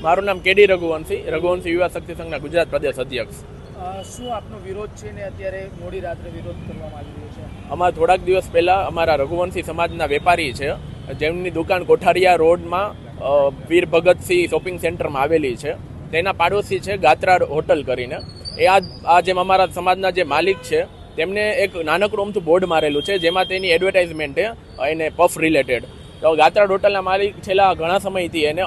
મારું નામ કેડી રઘુવંશી યુવા શક્તિ સંઘના ગુજરાત પ્રદેશ અધ્યક્ષ. શું આપનો વિરોધ છે ને અત્યારે મોડી રાત્રે વિરોધ કરવામાં આવી રહ્યો છે? અમારા થોડાક દિવસ પહેલા અમારા રઘુવંશી સમાજના વેપારી છે, જેમની દુકાન કોઠારિયા રોડમાં વીર ભગતસિંહ શોપિંગ સેન્ટરમાં આવેલી છે, તેના પાડોશી છે ગાત્રા હોટલ કરીને. એ આ જેમ અમારા સમાજના જે માલિક છે તેમને એક નાનકડું અમથું બોર્ડ મારેલું છે, જેમાં તેની એડવર્ટાઇઝમેન્ટ છે એને પફ રિલેટેડ. તો ગાત્રા હોટલના માલિક છેલ્લા ઘણા સમયથી એને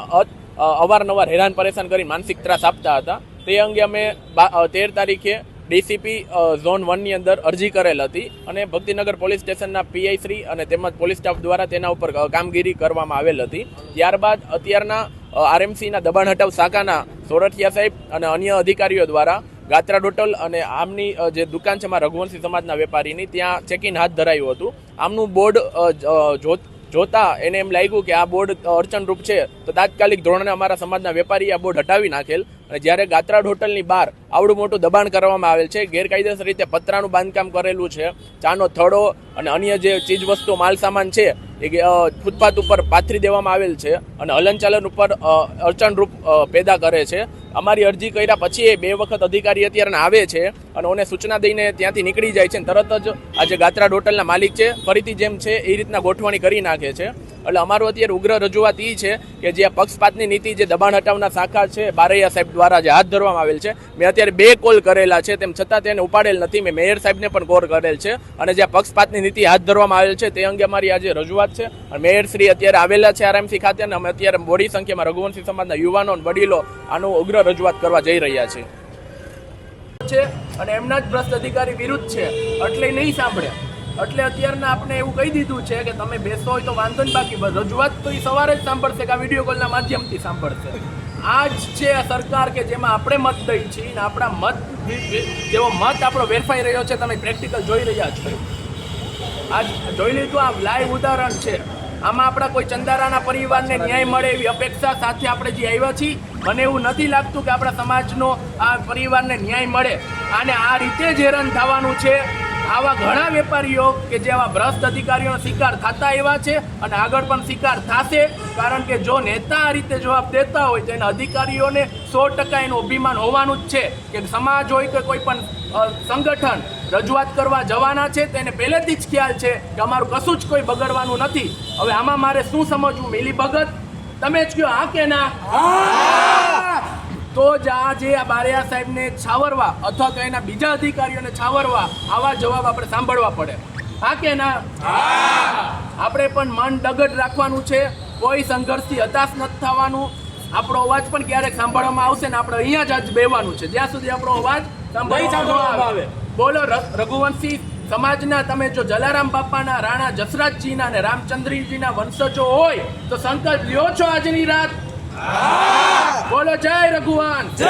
અવારનવાર હેરાન પરેશાન કરી માનસિક ત્રાસ આપતા હતા. તે અંગે અમે 13 તારીખે ડીસીપી ઝોન 1ની અંદર અરજી કરેલ હતી અને ભક્તિનગર પોલીસ સ્ટેશનના પીઆઈ શ્રી અને તેમજ પોલીસ સ્ટાફ દ્વારા તેના ઉપર કામગીરી કરવામાં આવેલ હતી. ત્યારબાદ અત્યારના આરએમસીના દબાણ હટાવ શાખાના સોરઠિયા સાહેબ અને અન્ય અધિકારીઓ દ્વારા ગાત્રા હોટલ અને આમની જે દુકાન છે મારા રઘુવંશી સમાજના વેપારીની ત્યાં ચેકિંગ હાથ ધરાયું હતું. આમનું બોર્ડ જોતા એને એમ લાગ્યું કે આ બોર્ડ અડચણરૂપ છે, તો તાત્કાલિક ધોરણે અમારા સમાજના વેપારીએ આ બોર્ડ હટાવી નાખેલ. અને જ્યારે ગાત્રા હોટલની બહાર આવડું મોટું દબાણ કરવામાં આવેલ છે, ગેરકાયદેસર રીતે પતરાનું બાંધકામ કરેલું છે, ચાનો થડો અને અન્ય જે ચીજ વસ્તુ માલ સામાન છે એ ફૂટપાથ ઉપર પાથરી દેવામાં આવેલ છે અને હલનચલન ઉપર અડચણરૂપ પેદા કરે છે. અમારી અરજી કર્યા પછી એ 2 વખત અધિકારી અત્યારે આવે છે અને ઓને સૂચના દઈને ત્યાંથી નીકળી જાય છે. તરત જ આ જે ગાત્રા હોટલના માલિક છે ફરીથી જેમ છે એ રીતના ગોઠવણી કરી નાખે છે. એટલે અમારું અત્યારે ઉગ્ર રજૂઆત એ છે કે જે પક્ષપાતની નીતિ જે દબાણ હટાવના શાખા છે બારૈયા સાહેબ દ્વારા જે હાથ ધરવામાં આવેલ છે, મેં અત્યારે 2 કોલ કરેલા છે, તેમ છતાં તેને ઉપાડેલ નથી. મેં મેયર સાહેબને પણ કોલ કરેલ છે અને જે પક્ષપાતની નીતિ હાથ ધરવામાં આવેલ છે તે અંગે અમારી આજે રજૂઆત છે. અને મેયર શ્રી અત્યારે આવેલા છે આરએમસી ખાતે અને અમે અત્યારે મોટી સંખ્યામાં રઘુવંશી સમાજના યુવાનો અને વડીલો આનું ઉગ્ર રજૂઆત કરવા જઈ રહ્યા છે અને એમના જ ભ્રષ્ટ અધિકારી વિરુદ્ધ છે એટલે નહીં સાંભળે. એટલે અત્યારના આપણે એવું કહી દીધું છે કે તમે બેસો હોય તો વાંધો જ, બાકી રજૂઆત તો એ સવારે જ સાંભળશે કે આ વિડીયો કોલના માધ્યમથી સાંભળશે. આ જ છે આ સરકાર કે જેમાં આપણે મત દઈ છીએ ને આપણા મત જેવો મત આપણો વેરફાઈ રહ્યો છે. તમે પ્રેક્ટિકલ જોઈ રહ્યા છો, આજ જોઈ લીધું. આ લાઈવ ઉદાહરણ છે. આમાં આપણા કોઈ ચંદારાના પરિવારને ન્યાય મળે એવી અપેક્ષા સાથે આપણે જે આવ્યા છીએ. મને એવું નથી લાગતું કે આપણા સમાજનો આ પરિવારને ન્યાય મળે. અને આ રીતે જ હેરાન થવાનું છે. આવા ઘણા વેપારીઓ કે જે આવા ભ્રષ્ટ અધિકારીઓનો શિકાર થતા એવા છે અને આગળ પણ શિકાર થશે. કારણ કે જો નેતા આ રીતે જવાબ દેતા હોય તો એના અધિકારીઓને 100% એનું અભિમાન હોવાનું જ છે કે સમાજ હોય કે કોઈ પણ સંગઠન રજૂઆત કરવા જવાના છે તેને પહેલેથી જ ખ્યાલ છે કે અમારું કશું જ કોઈ બગડવાનું નથી. હવે આમાં મારે શું સમજવું? મિલી ભગત તમે જ કહો, હા કે ના? તો જ આ જે આ બારૈયા સાહેબને છાવરવા અથવા તો એના બીજા અધિકારીઓને છાવરવા આવા જવાબ આપણે સાંભળવા પડે, હા કે ના? આપણે પણ મન ડગડ રાખવાનું છે, કોઈ સંઘર્ષથી હતાશ નથી થવાનું. આપણો અવાજ પણ ક્યારેક સાંભળવામાં આવશે ને આપણે અહીંયા જ બેવાનું છે જ્યાં સુધી આપણો અવાજ સાંભળવામાં આવે. બોલો રઘુવંશી સમાજના તમે જો જલારામ બાપાના, રાણા જસરાજજીના અને રામચંદ્રજીના વંશજો હોય તો સંકલ્પ લ્યો છો આજની રાત? બોલો જય રઘુવંશ.